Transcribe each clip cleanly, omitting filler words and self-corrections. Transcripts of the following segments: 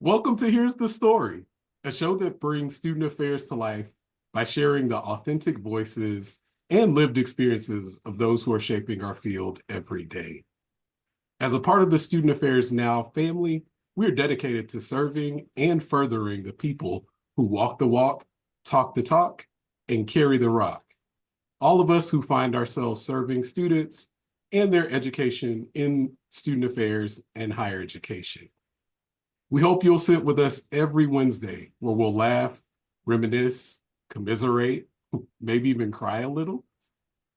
Welcome to Here's the Story, a show that brings student affairs to life by sharing the authentic voices and lived experiences of those who are shaping our field every day. As a part of the Student Affairs Now family, we're dedicated to serving and furthering the people who walk the walk, talk the talk, and carry the rock. All of us who find ourselves serving students and their education in student affairs and higher education. We hope you'll sit with us every Wednesday where we'll laugh, reminisce, commiserate, maybe even cry a little,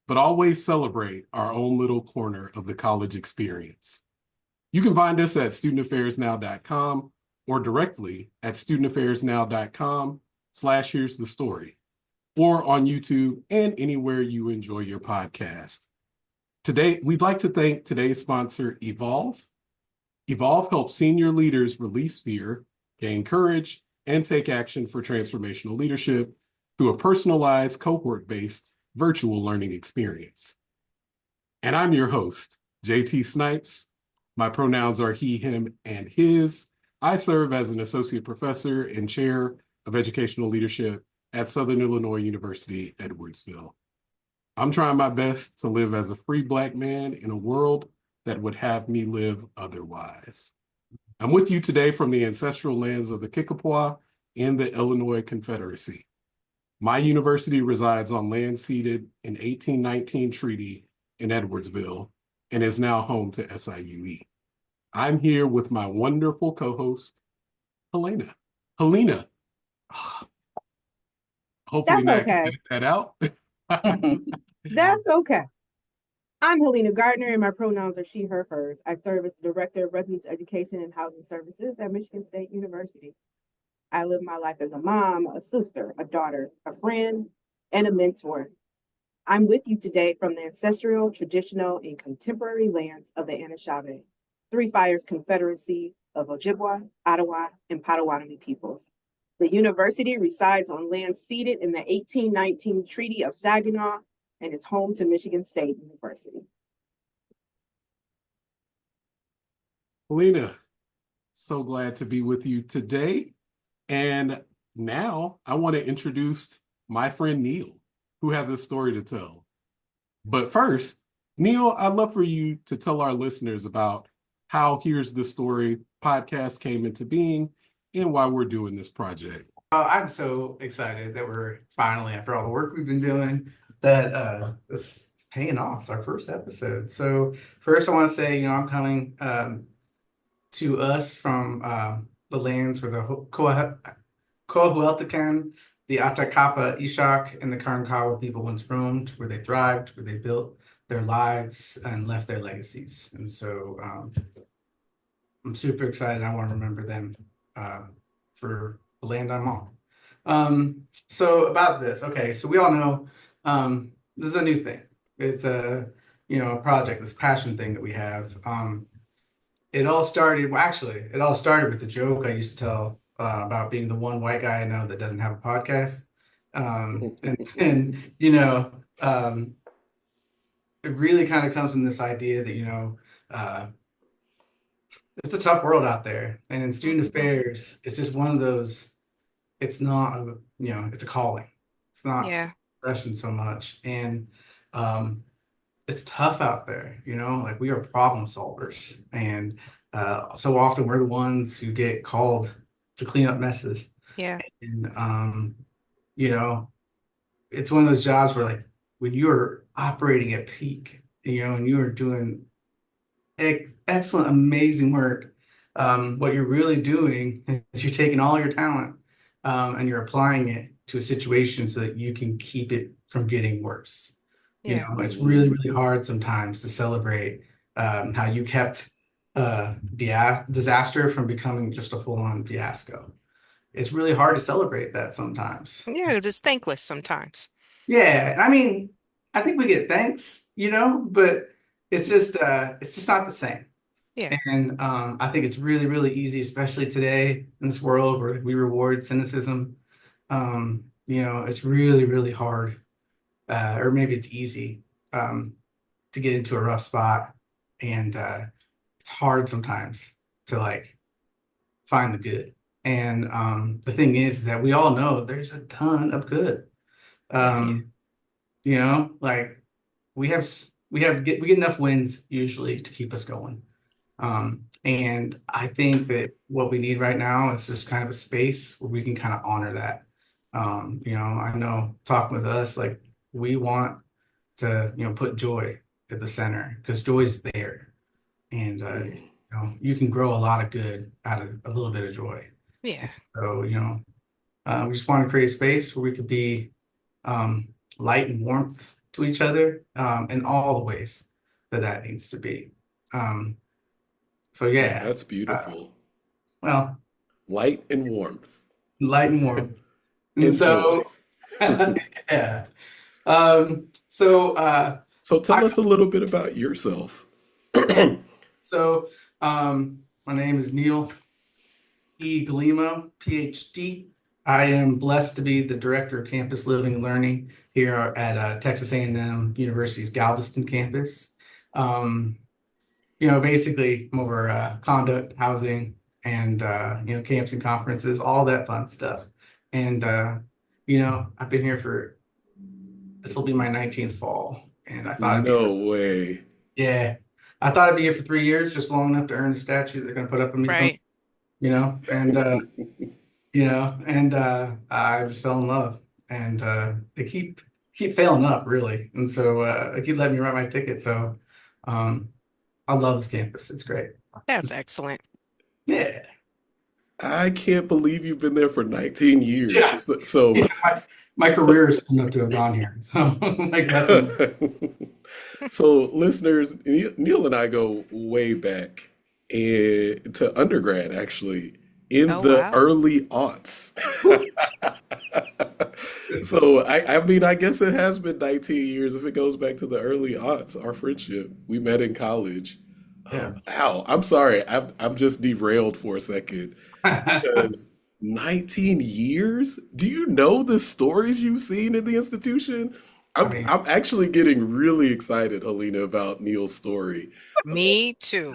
but always celebrate our own little corner of the college experience. You can find us at studentaffairsnow.com or directly at studentaffairsnow.com/here's the story, or on YouTube and anywhere you enjoy your podcast. Today, we'd like to thank today's sponsor, Evolve. Evolve helps senior leaders release fear, gain courage, and take action for transformational leadership through a personalized, cohort-based virtual learning experience. And I'm your host, JT Snipes. My pronouns are he, him, and his. I serve as an associate professor and chair of educational leadership at Southern Illinois University, Edwardsville. I'm trying my best to live as a free Black man in a world that would have me live otherwise. I'm with you today from the ancestral lands of the Kickapoo in the Illinois Confederacy. My university resides on land ceded in 1819 treaty in Edwardsville and is now home to SIUE. I'm here with my wonderful co-host, Helena. Helena, hopefully That's Matt can okay. edit that out. That's okay. I'm Helena Gardner, and my pronouns are she, her, hers. I serve as the Director of Residence Education and Housing Services at Michigan State University. I live my life as a mom, a sister, a daughter, a friend, and a mentor. I'm with you today from the ancestral, traditional, and contemporary lands of the Anishinaabe, Three Fires Confederacy of Ojibwa, Ottawa, and Potawatomi peoples. The university resides on land ceded in the 1819 Treaty of Saginaw and is home to Michigan State University. Helena, so glad to be with you today. And now I want to introduce my friend Neil, who has a story to tell. But first, Neil, I'd love for you to tell our listeners about how Here's the Story podcast came into being and why we're doing this project. I'm so excited that we're finally, after all the work we've been doing, that this is paying off. It's our first episode. So first I want to say, I'm coming to us from the lands where the Coahuiltecan, the Atacapa, Ishak, and the Karankawa people once roamed, where they thrived, where they built their lives and left their legacies. And so I'm super excited. I want to remember them for the land I'm on. So about this, okay, so we all know this is a new thing. It's a project, this passion thing that we have. It all started with the joke I used to tell about being the one white guy I know that doesn't have a podcast. And it really kind of comes from this idea that it's a tough world out there, and in student affairs, it's just one of those. It's not it's a calling. It's not Yeah. a profession so much, and it's tough out there. Like, we are problem solvers, and so often we're the ones who get called to clean up messes. Yeah. And it's one of those jobs where, like, when you're operating at peak, and you are doing excellent, amazing work. What you're really doing is you're taking all your talent and you're applying it to a situation so that you can keep it from getting worse. Yeah. It's really, really hard sometimes to celebrate how you kept disaster from becoming just a full-on fiasco. It's really hard to celebrate that sometimes. Yeah, it's thankless sometimes. Yeah, I mean, I think we get thanks, but it's just not the same. Yeah. And I think it's really, really easy, especially today in this world where we reward cynicism. It's really, really hard, or maybe it's easy to get into a rough spot, and it's hard sometimes to, like, find the good And the thing is that we all know there's a ton of good. Oh, yeah. Like we get enough wins usually to keep us going. And I think that what we need right now is just kind of a space where we can kind of honor that. I know talking with us, like we want to, put joy at the center because joy is there. And you can grow a lot of good out of a little bit of joy. Yeah. So, we just want to create a space where we could be um, light and warmth to each other in all the ways that needs to be. Um, so Oh, yeah, that's uh, beautiful. well, Light and warmth light and warmth. And and joy. so, yeah. So So I, tell us a little bit about yourself. yeah. So, my name is Neil E. Galimo, PhD. I am blessed to be the director of campus living and learning here at Texas A&M University's Galveston campus. Um, basically I'm over conduct, housing, and camps and conferences, all that fun stuff. And I've been here for this will be my 19th fall, and I thought it'd be No way. yeah, I thought I'd be here for 3 years, just long enough to earn the statue they're going to put up on me some, Right. and I just fell in love, and they keep failing up really, and so they keep letting me write my ticket. So um, I love this campus; it's great. That's excellent. Yeah, I can't believe you've been there for 19 yeah, years. So, yeah. My so, career is enough to have gone here, so like that's a so listeners, Neil and I go way back to undergrad, actually, in Oh, the wow. early aughts. So I mean, I guess it has been 19 years if it goes back to the early aughts, our friendship. We met in college. yeah. Wow, I'm sorry. I'm just derailed for a second I because 19 years? Do you know the stories you've seen in the institution? mean, I'm actually getting really excited, Helena, about Neil's story. Me too.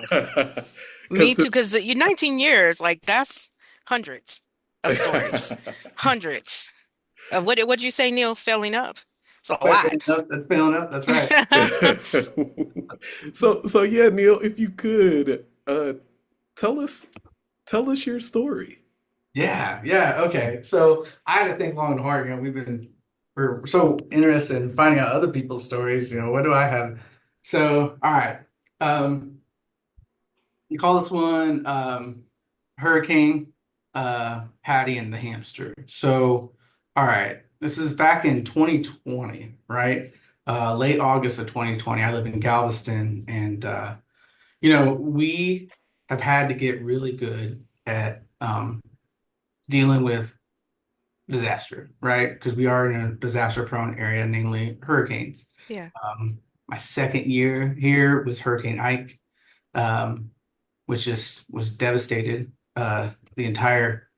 Me Because too. Because you're 19 years, like that's hundreds of stories. Hundreds. What'd you say, Neil? Filling up? It's a lot. that's failing up. That's right. so yeah, Neil, if you could tell us tell us your story. Yeah, yeah, okay. So I had to think long and hard. We're so interested in finding out other people's stories. What do I have? So, all right. Um, you call this one Hurricane Patty and the Hamster. So, all right, this is back in 2020, right? Late August of 2020. I live in Galveston, and we have had to get really good at dealing with disaster, right? Because we are in a disaster-prone area, namely hurricanes. Yeah. My second year here was Hurricane Ike, um, which just was devastated the entire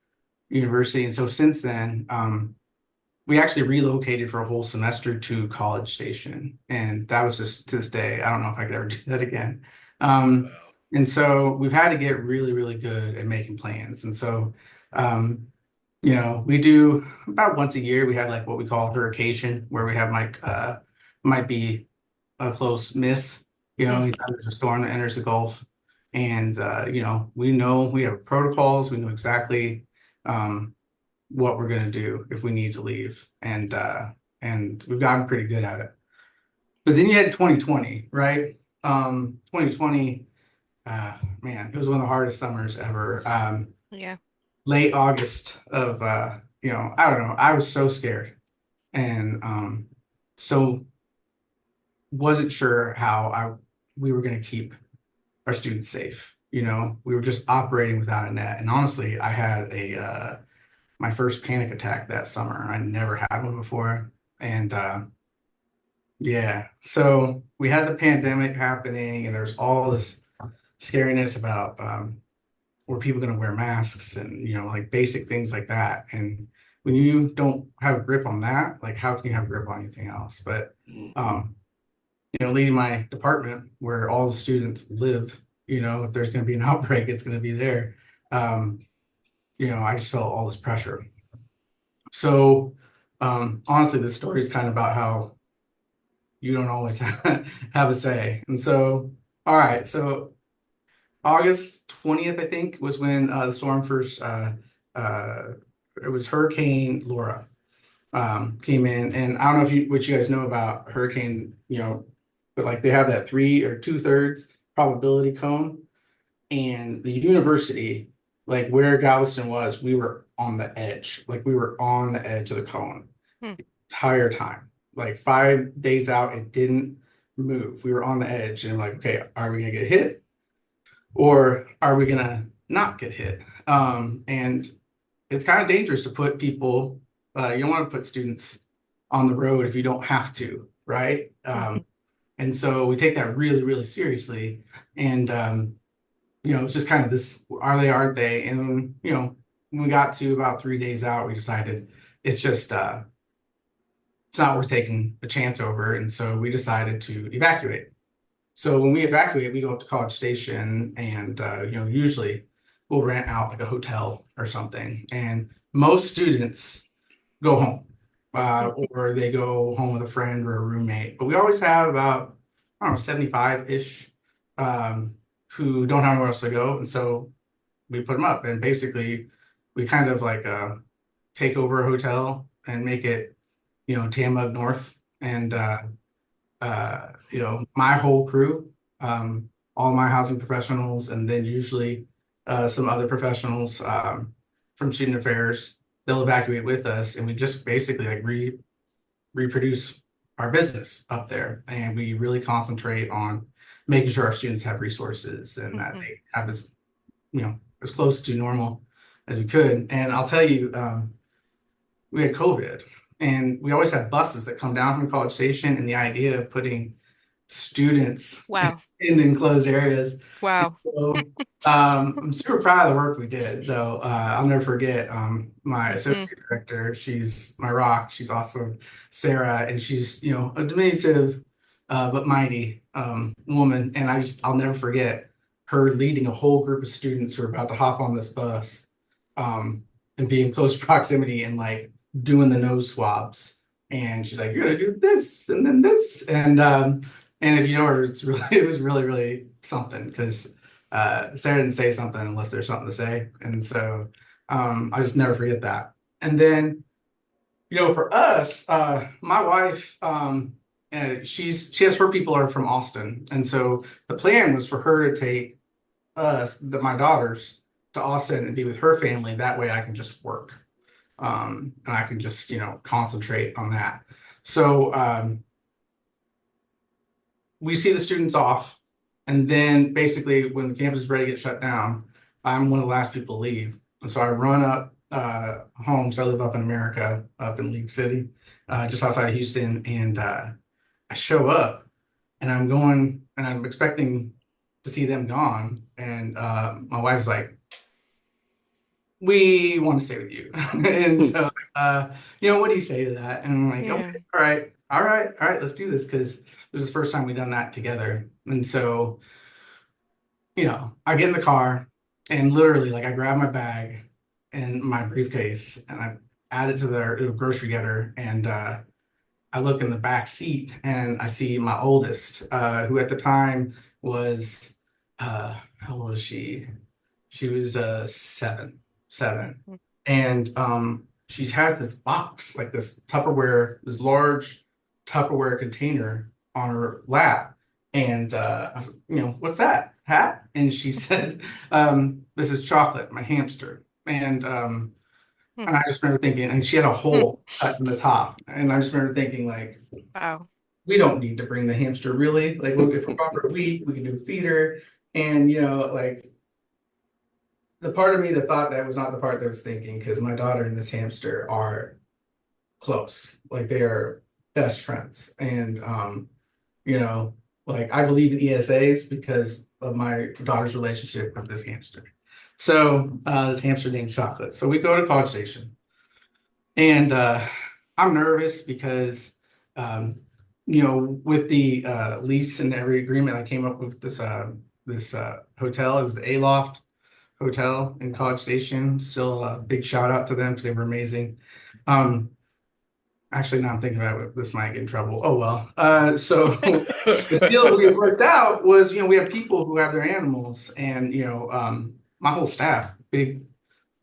university. And so since then, we actually relocated for a whole semester to College Station, and that was just to this day. I don't know if I could ever do that again. Um, and so we've had to get really, really good at making plans. And so um, we do about once a year, we have like what we call hurrication, where we have like might be a close miss, Mm, anytime there's a storm that enters the Gulf. And we know we have protocols, we know exactly um what we're gonna do if we need to leave. And we've gotten pretty good at it. But then you had 2020, right? 2020, man, it was one of the hardest summers ever. yeah. Late August of I don't know, I was so scared and so wasn't sure how I we were going to keep our students safe. We were just operating without a net. And honestly, I had a my first panic attack that summer. I never had one before. And yeah, so we had the pandemic happening, and there's all this scariness about were people going to wear masks and like basic things like that. And when you don't have a grip on that, like how can you have a grip on anything else? But um, leading my department where all the students live, if there's going to be an outbreak, it's going to be there. Um, I just felt all this pressure. So honestly, this story is kind of about how you don't always have a say. And so, all right, so August 20th, I think, was when the storm first, it was Hurricane Laura came in. And I don't know what you guys know about hurricane, but like they have that 3 or 2/3 probability cone. And the university, like where Galveston was, we were on the edge. Like we were on the edge of the cone Hmm. the entire time. Like 5 days out, it didn't move. We were on the edge and like, okay, are we gonna get hit? Or are we gonna not get hit? And it's kind of dangerous to put people, you don't want to put students on the road if you don't have to, right? And so we take that really, really seriously. And it's just kind of this, are they, aren't they? And when we got to about 3 days out, we decided it's just it's not worth taking a chance over. And so we decided to evacuate. So when we evacuate, we go up to College Station and usually we'll rent out like a hotel or something. And most students go home or they go home with a friend or a roommate. But we always have about, I don't know, 75-ish who don't have nowhere else to go. And so we put them up and basically we kind of like take over a hotel and make it, Tamug North. And, my whole crew, all my housing professionals, and then usually some other professionals from student affairs, they'll evacuate with us. And we just basically like reproduce our business up there. And we really concentrate on making sure our students have resources and that they have as close to normal as we could. And I'll tell you, we had COVID and we always had buses that come down from College Station, and the idea of putting students Wow. in enclosed areas. Wow. So I'm super proud of the work we did, though. I'll never forget my associate director. She's my rock. She's awesome, Sarah, and she's a diminutive but mighty woman. And I'll never forget her leading a whole group of students who are about to hop on this bus and be in close proximity and like doing the nose swabs. And she's like, "You're gonna do this and then this," and if you know her, it was really, really something because Sarah didn't say something unless there's something to say. And so I just never forget that. And then, for us, my wife, and she has her people are from Austin. And so the plan was for her to take my daughters to Austin and be with her family. That way I can just work. And I can just, concentrate on that. So we see the students off, and then basically when the campus is ready to get shut down, I'm one of the last people to leave. And so I run up home, because I live up in America, up in League City, just outside of Houston, and I show up, and I'm going, and I'm expecting to see them gone, and my wife's like, "We want to stay with you." And so, what do you say to that? And I'm like, Yeah. "Okay, all right, let's do this," because this is the first time we've done that together. And so, I get in the car and literally, like, I grab my bag and my briefcase and I add it to the grocery getter, and I look in the back seat and I see my oldest, who at the time was, how old was she? She was 7. And she has this box, like this large Tupperware container on her lap. And I was, "What's that? Hat?" And she said, "This is chocolate, my hamster." And I just remember thinking, and she had a hole cut in the top. And I just remember thinking, like, Wow. we don't need to bring the hamster, really. Like, if we're gone for a week, we can do a feeder. And, like, the part of me that thought that was not the part that was thinking, because my daughter and this hamster are close. Like, they are best friends. And, like, I believe in ESAs because of my daughter's relationship with this hamster. So this hamster named Chocolate. So we go to College Station. And I'm nervous because, with the lease and every agreement, I came up with this hotel. It was the Aloft Hotel in College Station. Still a big shout out to them because they were amazing. Um, Actually, now I'm thinking about it, this might get in trouble. Oh well. So the deal we worked out was, we have people who have their animals, and my whole staff, big,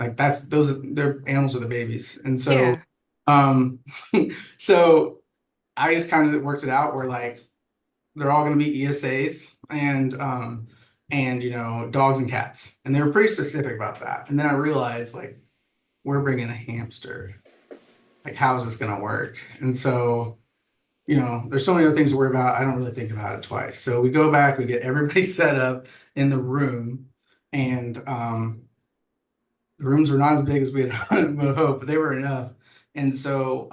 like their animals are the babies, and so Yeah. um, so I just kind of worked it out where like they're all going to be ESAs and dogs and cats, and they were pretty specific about that. And then I realized like we're bringing a hamster. Like, how is this going to work? And so, there's so many other things to worry about. I don't really think about it twice. So we go back, we get everybody set up in the room, and the rooms were not as big as we had would hope, but they were enough. And so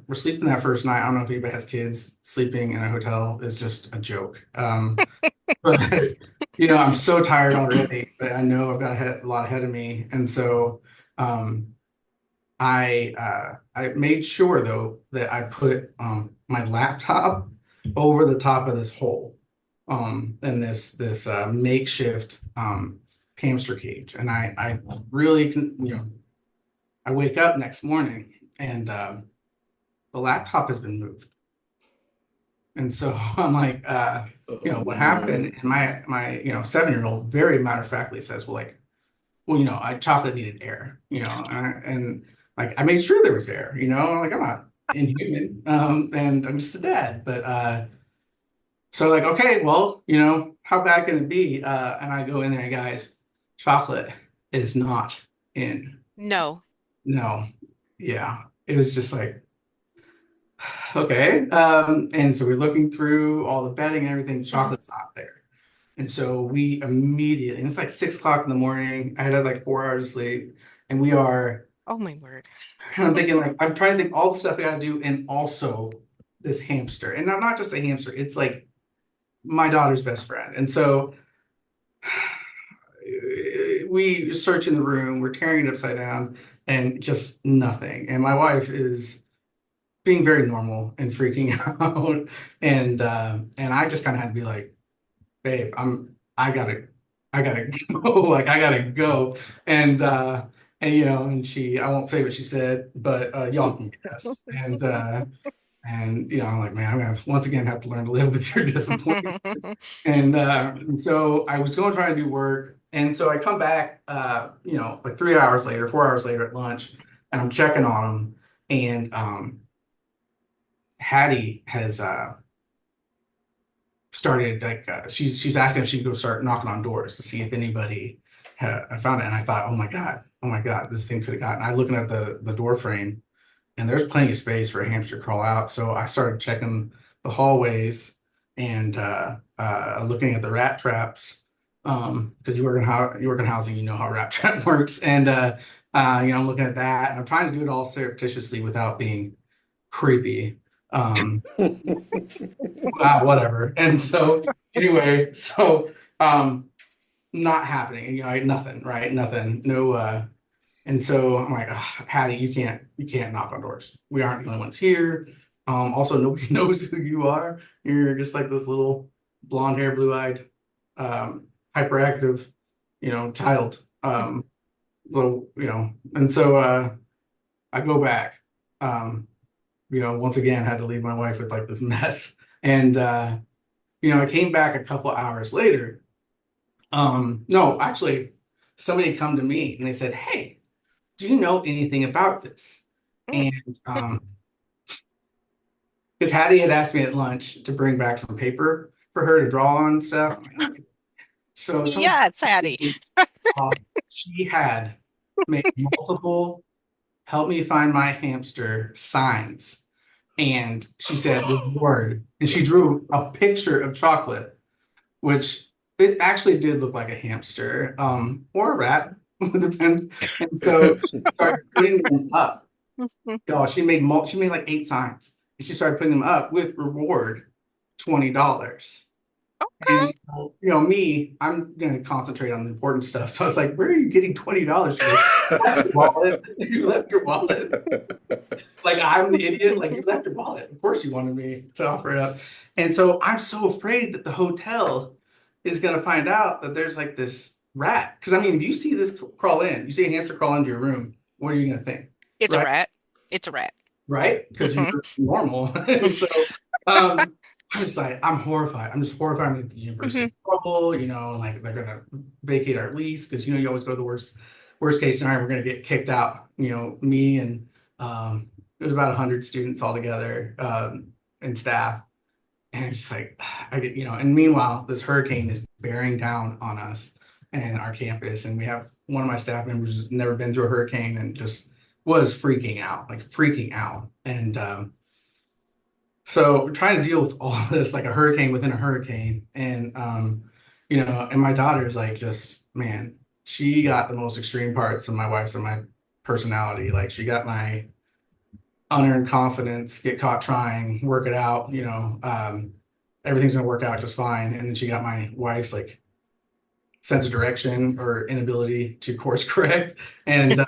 we're sleeping that first night. I don't know if anybody has kids. Sleeping in a hotel is just a joke. But I'm so tired already, but I know I've got a lot ahead of me, and so. I made sure though that I put my laptop over the top of this hole in this makeshift hamster cage, and I really I wake up next morning and the laptop has been moved, and so I'm like what happened? And my 7-year-old very matter of factly says, well, I chocolate needed air, and like I made sure there was air, like I'm not inhuman, and I'm just a dad. But so like, okay, well, how bad can it be? And I go in there, guys, chocolate is not in. No. No, yeah, it was just like, okay. And so we're looking through all the bedding and everything, Mhm. chocolate's not there. And so we immediately, and it's like 6 o'clock in the morning. I had like 4 hours of sleep, and we are. Oh my word. And I'm thinking like I'm trying to think all the stuff we gotta do, and also this hamster, and not just a hamster. It's like my daughter's best friend, and so we search in the room. We're tearing it upside down, and just nothing. And my wife is being very normal and freaking out, and I just kind of had to be like, babe, I gotta go, like I gotta go. And she I won't say what she said, but y'all can guess. And I'm like, man, I'm gonna once again have to learn to live with your disappointment. And so I was going to try to do work. And so I come back like 3 hours later, 4 hours later at lunch, and I'm checking on them. And Hattie has started like she's asking if she could go start knocking on doors to see if anybody I found it. And I thought, oh my god, this thing could have gotten. I looking at the door frame, and there's plenty of space for a hamster to crawl out. So I started checking the hallways and looking at the rat traps because you work in housing, you know how rat trap works. And I'm looking at that, and I'm trying to do it all surreptitiously without being creepy. Um, Whatever. And so anyway, not happening. And I had nothing, right? Nothing. No and so I'm like, "Ugh, Hattie, you can't knock on doors. We aren't the only ones here. Also nobody knows who you are. You're just like this little blonde hair, blue-eyed, hyperactive, child. And so I go back. Once again had to leave my wife with like this mess. And I came back a couple hours later. No, actually, somebody come to me and they said, "Hey, do you know anything about this?" Mm. And because Hattie had asked me at lunch to bring back some paper for her to draw on and stuff. So someone Yes, Hattie. uh, she had made multiple "help me find my hamster" signs. And she said reward. And she drew a picture of chocolate, which it actually did look like a hamster, or a rat, depends. And so she started putting them up. Y'all, she made like 8 signs. And she started putting them up with reward $20. Okay. And me, I'm gonna concentrate on the important stuff. So I was like, "Where are you getting $20?" She's like, "You left your wallet. You left your wallet." Like I'm the idiot. Like, you left your wallet. Of course you wanted me to offer it up. And so I'm so afraid that the hotel is gonna find out that there's like this rat. Because I mean, if you see this crawl in, you see a hamster crawl into your room, what are you gonna think? It's a Right? rat. It's a rat. Right? Because Hmm. you're normal. And so um I'm just like, I'm horrified. I'm just horrified I'm gonna get the university Hmm. in trouble, like they're gonna vacate our lease because you always go to the worst case scenario, we're gonna get kicked out, me and there's about 100 students altogether, and staff. And it's just like I get, and meanwhile, this hurricane is bearing down on us and our campus. And we have one of my staff members who's never been through a hurricane and just was freaking out, like freaking out. And so we're trying to deal with all of this, like a hurricane within a hurricane. And and my daughter's like, just man, she got the most extreme parts of my wife's and my personality. Like she got my unearned confidence, get caught trying, work it out, everything's gonna work out just fine. And then she got my wife's like sense of direction or inability to course correct. And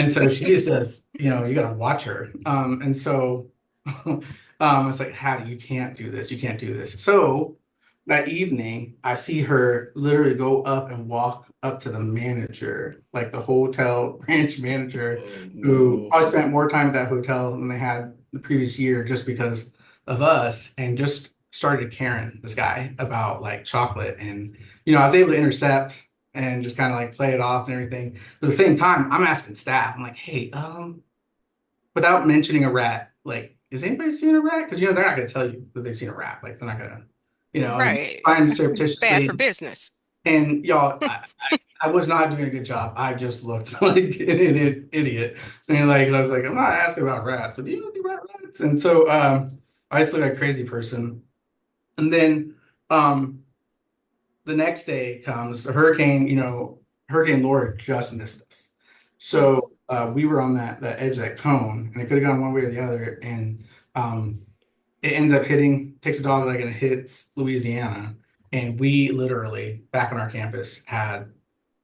so she's just, you gotta watch her. And so it's like, Hattie, you can't do this, you can't do this. So that evening, I see her literally go up and walk up to the manager, like the hotel branch manager, who probably spent more time at that hotel than they had the previous year just because of us, and just started caring this guy about like chocolate. And, I was able to intercept and just kind of like play it off and everything. But at the same time, I'm asking staff, I'm like, hey, without mentioning a rat, like, is anybody seeing a rat? Because, they're not going to tell you that they've seen a rat. Like, they're not going to, and Right. find That's bad for surreptitiously. business. And y'all, I was not doing a good job. I just looked like an idiot. And like, I was like, I'm not asking about rats, but do you look at rats? And so I just look like a crazy person. And then the next day comes a hurricane, Hurricane Laura just missed us. So we were on that edge of that cone, and it could have gone one way or the other. And it ends up takes a dog leg and it hits Louisiana. And we literally, back on our campus, had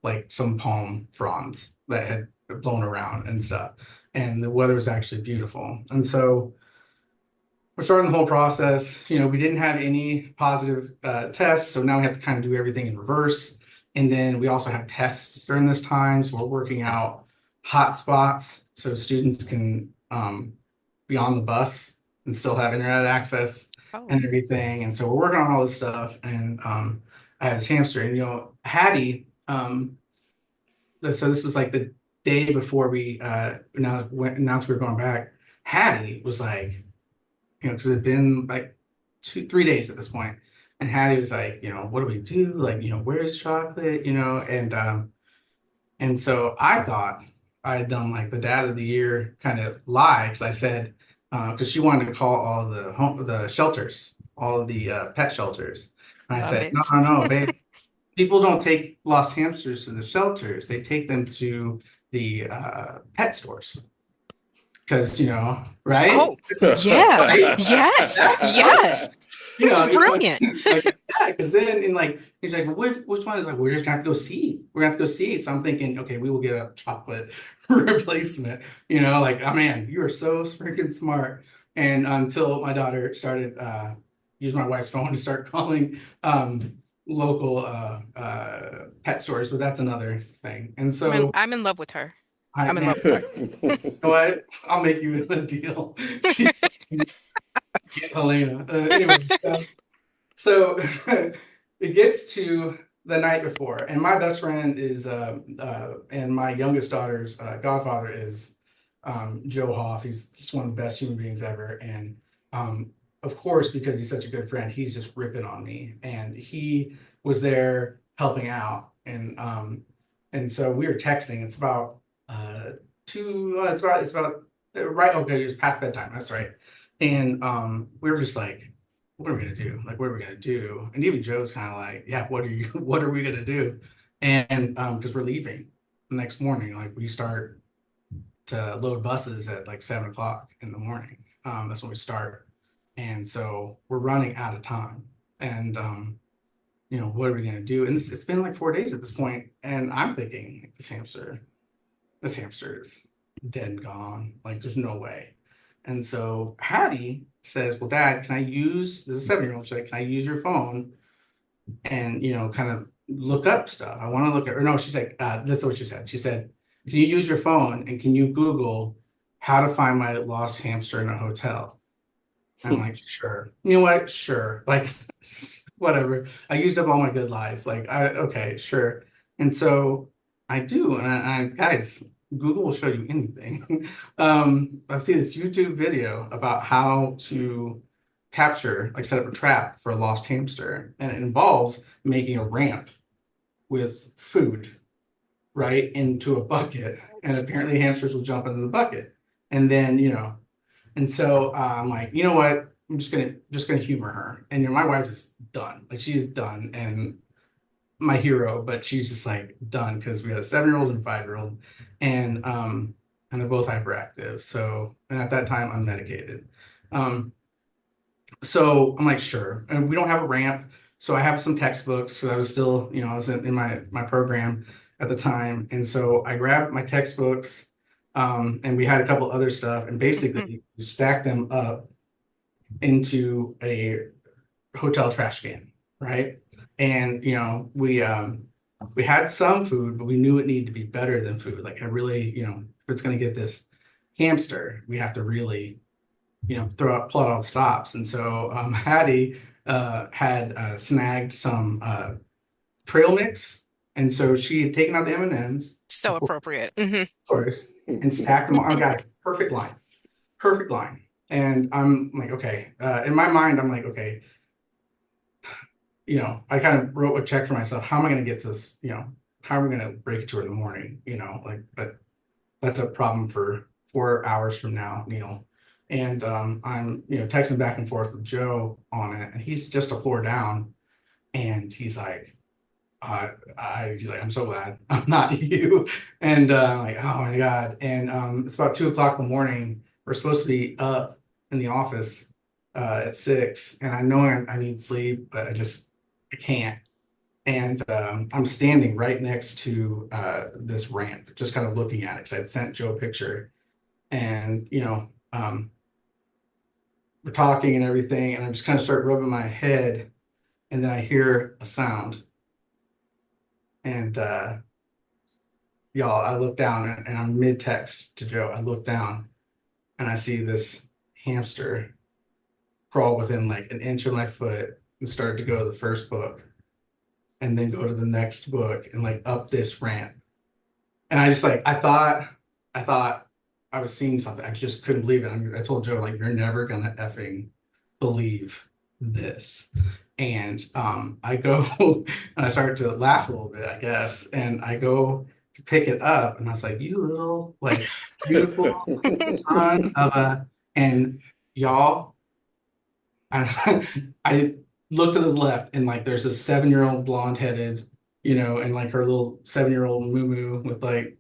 like some palm fronds that had blown around and stuff. And the weather was actually beautiful. And so we're starting the whole process. We didn't have any positive tests, so now we have to kind of do everything in reverse. And then we also have tests during this time, so we're working out hot spots so students can be on the bus and still have internet access Oh, and everything. And so we're working on all this stuff. And I had this hamster, and Hattie. So this was like the day before we announced we were going back. Hattie was like, because it'd been like 3 days at this point. And Hattie was like, what do we do? Like, where's chocolate? And so I thought I had done like the dad of the year kind of lie, because I said, because she wanted to call all the shelters, all of the pet shelters. And I love said, no, it. no, no, babe. People don't take lost hamsters to the shelters. They take them to the pet stores. Because, right? Oh, yeah. Right? Yes. Yes. You This know, is you know, brilliant. like, yeah, because then in like he's like, well, which one is like, we're just gonna have to go see. We're gonna have to go see. So I'm thinking, okay, we will get a chocolate replacement. Like, oh man, you are so freaking smart. And until my daughter started using my wife's phone to start calling local pet stores, but that's another thing. And so I'm in love with her. I I'm in man, love with her. you know what? I'll make you a deal. Get Helena. Anyway, so it gets to the night before, and my best friend is and my youngest daughter's godfather is Joe Hoff. He's just one of the best human beings ever. And of course, because he's such a good friend, he's just ripping on me. And he was there helping out. And so we were texting. It's about it's about right. Okay, it was past bedtime. That's right. And we were just like, what are we gonna do? Like, what are we gonna do? And even Joe's kind of like, yeah, what are we gonna do? And because we're leaving the next morning, like we start to load buses at like 7 o'clock in the morning. That's when we start. And so we're running out of time. And what are we gonna do? And it's been like 4 days at this point, and I'm thinking this hamster is dead and gone. Like, there's no way. And so Hattie says, well, Dad, can I use, this is a 7-year-old, she's like, can I use your phone and, kind of look up stuff. I want to look at, or no, she's like, that's what she said. She said, can you use your phone and can you Google how to find my lost hamster in a hotel? I'm like, sure. You know what? Sure. Like, whatever. I used up all my good lies. Like, okay, sure. And so I do. And guys, Google will show you anything. I've seen this YouTube video about how to capture, like, set up a trap for a lost hamster. And it involves making a ramp with food, right, into a bucket. And apparently hamsters will jump into the bucket. And then, and so I'm like, you know what? I'm just gonna humor her. And my wife is done. Like she's done and my hero, but she's just like done because we had a 7-year-old and a 5-year-old, and they're both hyperactive. So and at that time unmedicated. So I'm like, sure. And we don't have a ramp. So I have some textbooks. So I was still, I was in my program at the time. And so I grabbed my textbooks, and we had a couple other stuff and basically stacked them up into a hotel trash can, right? And we had some food, but we knew it needed to be better than food. Like I really, if it's gonna get this hamster, we have to really, pull out all the stops. And so Hattie had snagged some trail mix, and so she had taken out the M&Ms, So appropriate. of course, and stacked them. I got a perfect line. And I'm like, okay. In my mind, I'm like, okay. I kind of wrote a check for myself. How am I going to get this? How am I going to break it to her in the morning? But that's a problem for 4 hours from now, Neil. And I'm, texting back and forth with Joe on it, and he's just a floor down, and he's like, I'm so glad I'm not you. And like, oh my God. And it's about 2 o'clock in the morning. We're supposed to be up in the office at 6, and I know I need sleep, but I can't. And I'm standing right next to this ramp, just kind of looking at it because I'd sent Joe a picture. And we're talking and everything, and I just kind of start rubbing my head, and then I hear a sound. And y'all, I look down and I'm mid-text to Joe. I look down and I see this hamster crawl within like an inch of my foot and start to go to the first book and then go to the next book and like up this ramp. And I just like, I thought I was seeing something. I just couldn't believe it. I told Joe, like, you're never gonna effing believe this. And I go and I started to laugh a little bit, I guess. And I go to pick it up, and I was like, "You little, like, beautiful son of a." And y'all, I looked to the left, and like, there's a 7-year-old blonde-headed, and like her little 7-year-old moo with like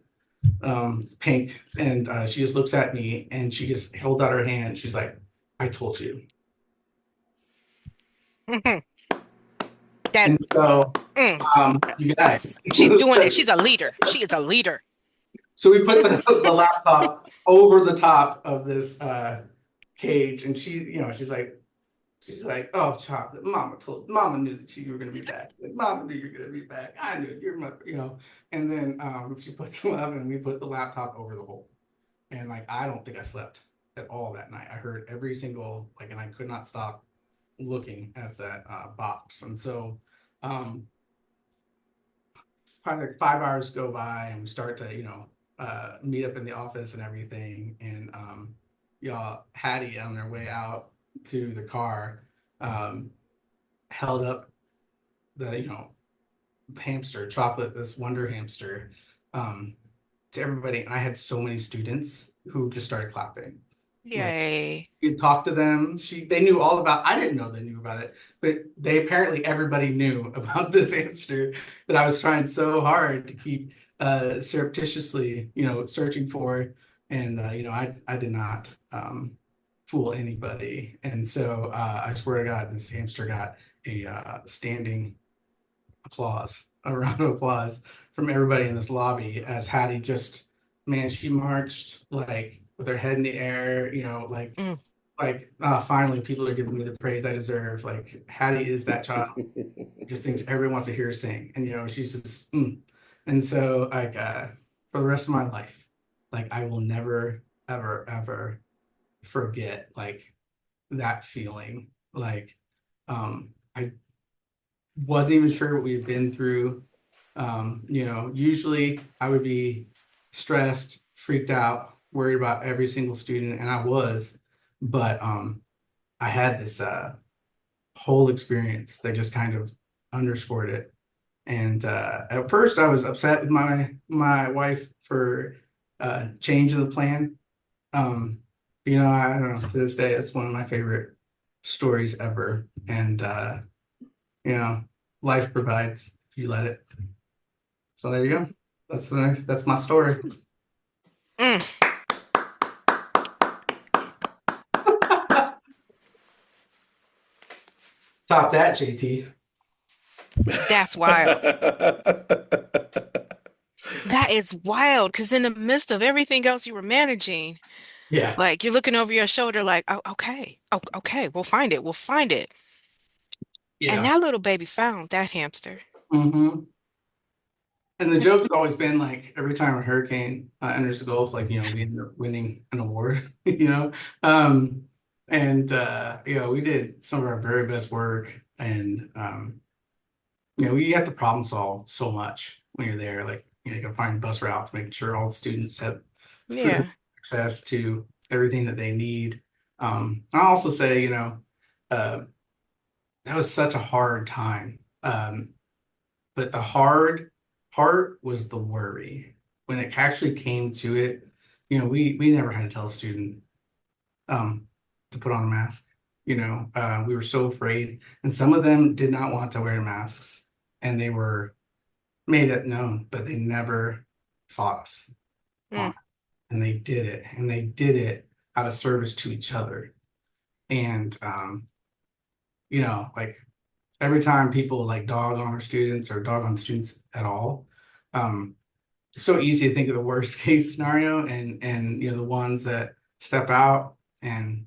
it's pink, and she just looks at me, and she just held out her hand. She's like, "I told you." That And so, you guys, she's doing it. She's a leader. She is a leader. so we put the laptop over the top of this cage, and she's like, "Oh, chocolate, Mama knew that you were gonna be back. Like, Mama knew you were gonna be back. I knew it. You're my, And then she puts them up, and we put the laptop over the hole. And like, I don't think I slept at all that night. I heard every single and I could not stop looking at that box. And so probably like 5 hours go by, and we start to meet up in the office and everything. And y'all, Hattie on their way out to the car held up the hamster chocolate, this wonder hamster, to everybody. And I had so many students who just started clapping. Yay. You talk to them. They knew all about. I didn't know they knew about it, but everybody knew about this hamster that I was trying so hard to keep surreptitiously, searching for. And I did not fool anybody. And so I swear to God, this hamster got a standing applause, a round of applause from everybody in this lobby as Hattie she marched like with her head in the air, like finally people are giving me the praise I deserve. Like Hattie is that child just thinks everyone wants to hear her sing, and she's just and so like for the rest of my life, like I will never ever ever forget like that feeling. Like I wasn't even sure what we had been through. Usually I would be stressed, freaked out, worried about every single student, and I was, but I had this whole experience that just kind of underscored it. And at first, I was upset with my wife for changing the plan. Um, I don't know. To this day, it's one of my favorite stories ever. And you know, life provides if you let it. So there you go. That's my story. Mm, Top that, JT. that's wild. That is wild because in the midst of everything else you were managing, Yeah. like you're looking over your shoulder, like, oh, okay, oh, okay, we'll find it, we'll find it. And Yeah. that little baby found that hamster. hmm And the That's joke has always been like every time a hurricane enters the Gulf, like we end up winning an award, Um, and we did some of our very best work, and you have to problem solve so much when you're there. Like you can find bus routes, making sure all the students have food yeah, access to everything that they need. I also say, uh, that was such a hard time. But the hard part was the worry. When it actually came to it, we never had to tell a student um, to put on a mask. We were so afraid, and some of them did not want to wear masks, and they were made it known, but they never fought us on mm, it. And they did it, and they did it out of service to each other. And like every time people like dog on our students or dog on students at all, um, it's so easy to think of the worst case scenario and the ones that step out, and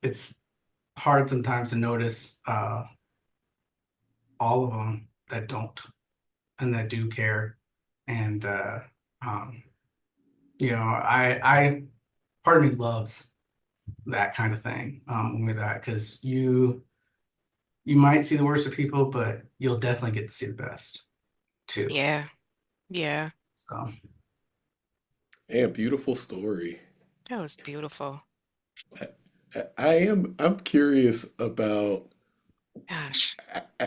it's hard sometimes to notice all of them that don't and that do care. And um, I part of me loves that kind of thing with that because you might see the worst of people, but you'll definitely get to see the best too. yeah, yeah. So And beautiful story. That was beautiful. I'm curious about, Gosh.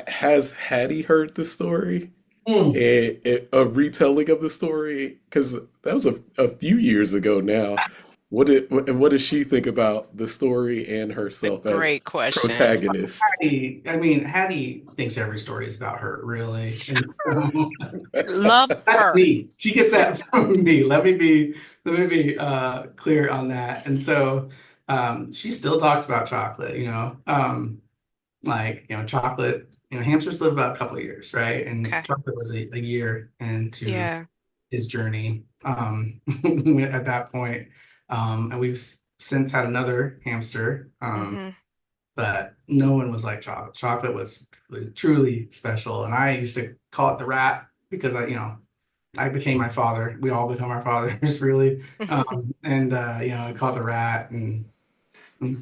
has Hattie heard the story? Mm. A retelling of the story? Because that was a few years ago now. What does she think about the story and The herself as great question. protagonist? Hattie thinks every story is about her, really. And so Love that's her. me. She gets that from me. Let me be clear on that. And so she still talks about chocolate, chocolate, hamsters live about a couple of years, right? And Okay. chocolate was a year into Yeah. his journey at that point. And we've since had another hamster. Hmm. But no one was like chocolate. Chocolate was truly special. And I used to call it the rat because I became my father. We all become our fathers, really. And I call it the rat, and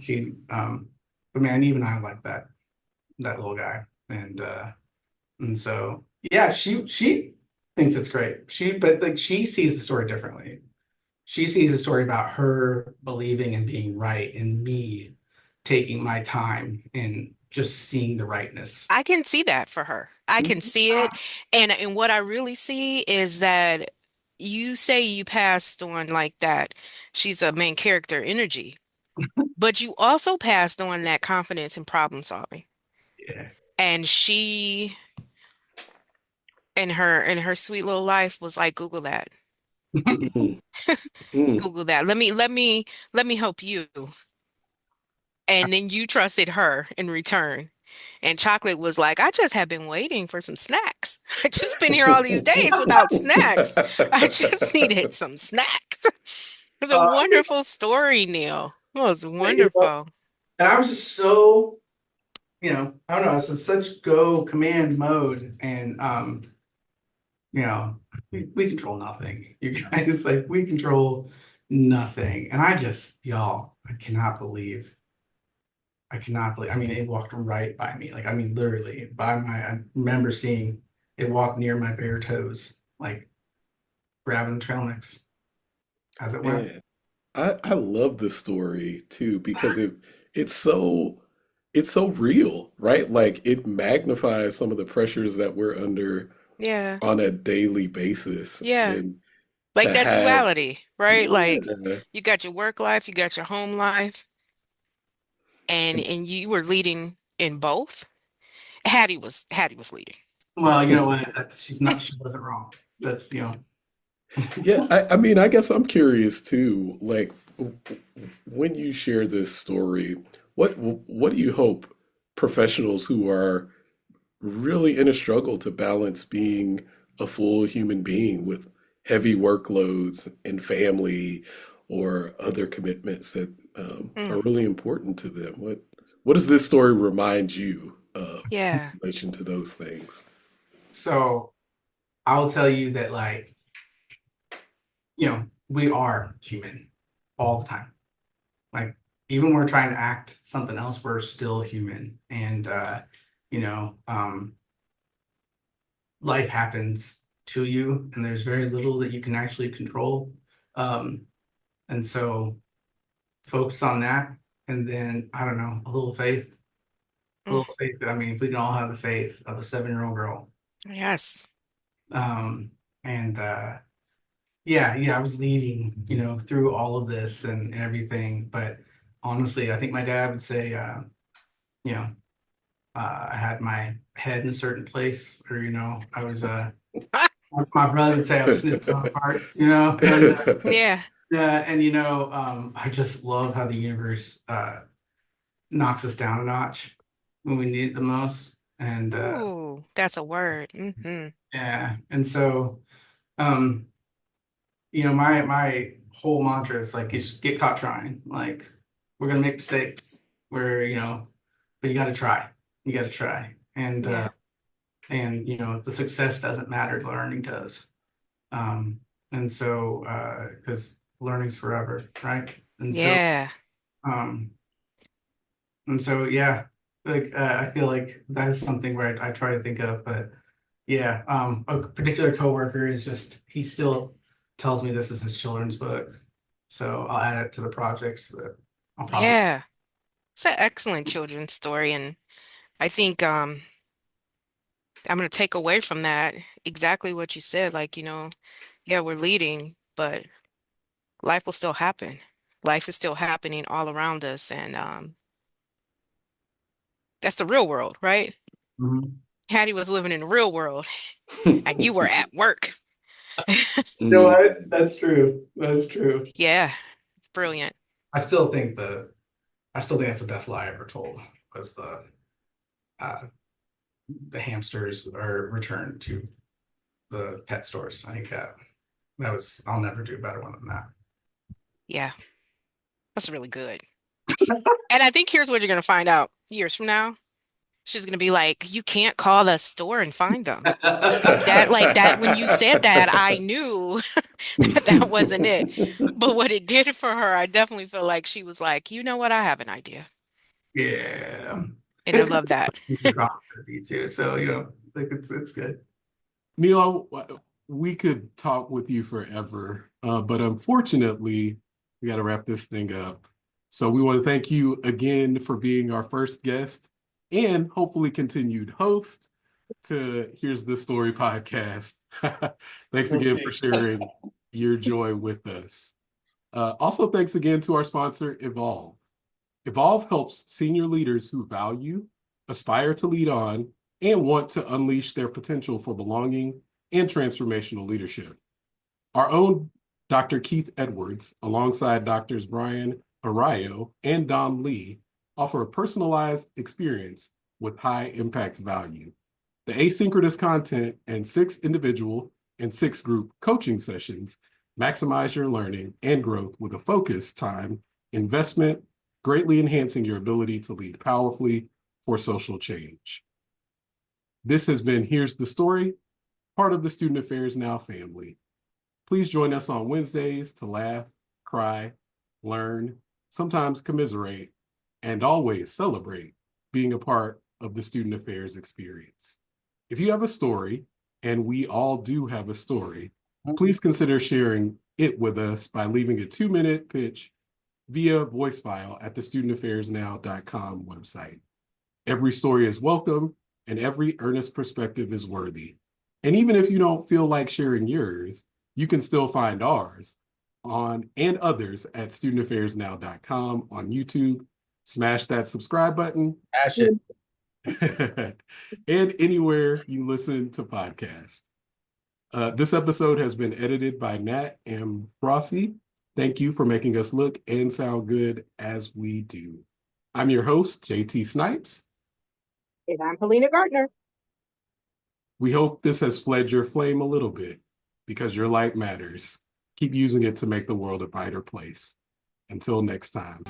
she, but man, even I like that little guy, and so yeah, she thinks it's great. But like she sees the story differently. She sees a story about her believing and being right, and me taking my time and just seeing the rightness. I can see that for her. I can see it. And what I really see is that you say you passed on like that. She's a main character energy, but you also passed on that confidence in problem solving. Yeah. And she in her sweet little life was like, Google that. Mm, mm. Google that. Let me help you. And then you trusted her in return. And Chocolate was like, I just have been waiting for some snacks. I just been here all these days without snacks. I just needed some snacks. It's a Uh, wonderful story, Neil. was Like, you know, wonderful. and I was just so, I don't know, it's in such go command mode, and we control nothing. You guys, like, we control nothing. And y'all, I cannot believe, I mean, it walked right by me. Like, I mean, literally I remember seeing it walk near my bare toes, like grabbing the trail mix as it went. And I love this story too because it's so it's so real, right? Like it magnifies some of the pressures that we're under Yeah. on a daily basis. Yeah. And Like to that have, duality, right? Like yeah, you got your work life, you got your home life, and and you were leading in both. Hattie was leading. Well, you know what? She wasn't wrong. That's, yeah, I mean, I guess I'm curious too. Like, when you share this story, what do you hope professionals who are really in a struggle to balance being a full human being with heavy workloads and family or other commitments that Mm, are really important to them? What does this story remind you of in yeah. relation to those things? so I will tell you that, like, we are human all the time. Like, even when we're trying to act something else, we're still human. And you know, um, life happens to you, and there's very little that you can actually control. Um, and so focus on that, and then I don't know, a little faith, a Mm, little faith. I mean, if we can all have the faith of a 7-year-old girl. yes. And yeah, I was leading, through all of this and everything. But honestly, I think my dad would say, you know, I had my head in a certain place, or I was my brother would say I was sniffing on parts, and Yeah. I just love how the universe knocks us down a notch when we need it the most. And Ooh, that's a word. yeah, and so um, my whole mantra is like, just get caught trying. Like, we're gonna make mistakes. But you got to try. You got to try, Yeah. and the success doesn't matter, the learning does. Um, and so because learning's forever, right? And so Yeah. um, yeah, like I feel like that is something where I try to think of, but yeah, a particular coworker is just, he still tells me this is his children's book, so I'll add it to the projects that I'll probably. Yeah. It's an excellent children's story, and I think I'm gonna take away from that exactly what you said. Like, yeah, we're leading, but life will still happen. Life is still happening all around us, and that's the real world, right? Mhm. Hattie was living in the real world, and you were at work. You know Mm. what? That's true. That's true. Yeah, it's brilliant. I still think that's the best lie ever told, was uh, the hamsters are returned to the pet stores. I think that was, I'll never do a better one than that. Yeah, that's really good. And I think here's what you're gonna find out years from now. She's gonna be like, you can't call the store and find them. That like that when you said that, I knew that that wasn't it. But what it did for her, I definitely feel like she was like, you know what, I have an idea. Yeah, And I it's love that. the drop's gonna be too. So like, it's good. Neil, we could talk with you forever, but unfortunately, we got to wrap this thing up. So we want to thank you again for being our first guest and hopefully continued host to Here's the Story podcast. Thanks We'll again for see. sharing your joy with us. Also, thanks again to our sponsor, Evolve. Evolve helps senior leaders who value, aspire to lead on, and want to unleash their potential for belonging and transformational leadership. Our own Dr. Keith Edwards, alongside Doctors Brian Arroyo and Don Lee, offer a personalized experience with high impact value. The asynchronous content and 6 individual and 6 group coaching sessions maximize your learning and growth with a focused time, investment, greatly enhancing your ability to lead powerfully for social change. This has been Here's the Story, part of the Student Affairs Now family. Please join us on Wednesdays to laugh, cry, learn, sometimes commiserate, and always celebrate being a part of the student affairs experience. If you have a story, and we all do have a story, please consider sharing it with us by leaving a 2-minute pitch via voice file at the studentaffairsnow.com website. Every story is welcome, and every earnest perspective is worthy. And even if you don't feel like sharing yours, you can still find ours and others at studentaffairsnow.com on YouTube. Smash that subscribe button. Ash it. And anywhere you listen to podcasts. This episode has been edited by Nat Ambrossi. Thank you for making us look and sound good as we do. I'm your host, JT Snipes. And I'm Helena Gardner. We hope this has fled your flame a little bit because your light matters. Keep using it to make the world a brighter place. Until next time.